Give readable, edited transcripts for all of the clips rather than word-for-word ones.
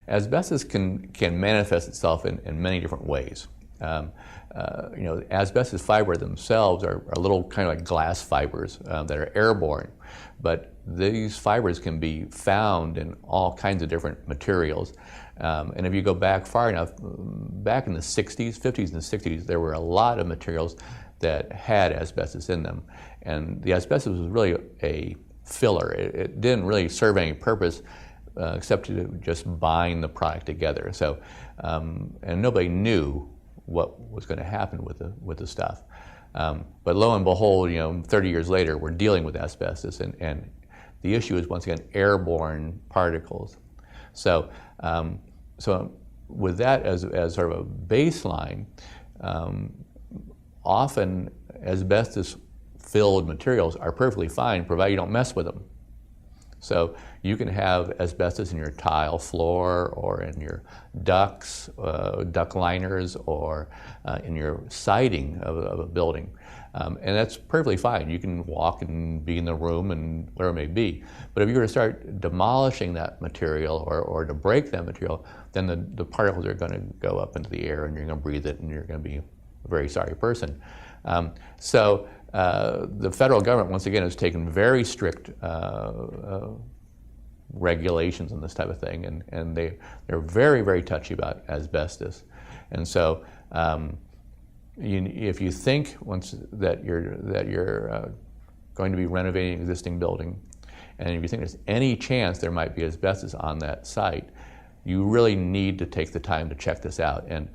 Asbestos can manifest itself in many different ways. Asbestos fiber themselves are little kind of like glass fibers that are airborne, but these fibers can be found in all kinds of different materials. And if you go back far enough, back in the 60s, 50s and 60s, there were a lot of materials that had asbestos in them. And the asbestos was really a filler. It didn't really serve any purpose except to just bind the product together. So, and nobody knew what was going to happen with the stuff. But lo and behold, 30 years later, we're dealing with asbestos, and the issue is, once again, airborne particles. So, so with that as sort of a baseline, often asbestos-filled materials are perfectly fine, provided you don't mess with them. So you can have asbestos in your tile floor, or in your ducts, duct liners, or in your siding of a building. And that's perfectly fine. You can walk and be in the room and whatever it may be. But if you were to start demolishing that material, or to break that material, then the particles are going to go up into the air, and you're going to breathe it, and you're going to be a very sorry person. So the federal government, once again, has taken very strict regulations on this type of thing, and they're very, very touchy about asbestos. And so if you think once that you're going to be renovating an existing building, and if you think there's any chance there might be asbestos on that site, you really need to take the time to check this out. And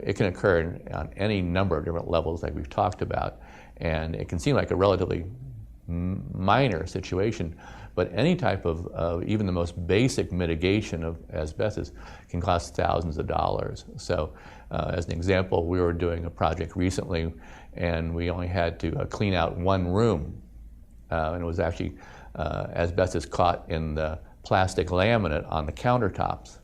it can occur on any number of different levels, like we've talked about. And it can seem like a relatively minor situation, but any type of even the most basic mitigation of asbestos can cost thousands of dollars. So as an example, we were doing a project recently, and we only had to clean out one room. And it was actually asbestos caught in the plastic laminate on the countertops.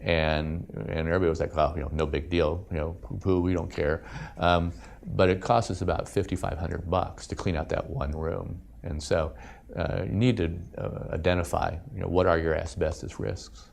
And everybody was like, oh, no big deal, poo-poo, we don't care. But it cost us about $5,500 to clean out that one room. And so you need to identify, what are your asbestos risks.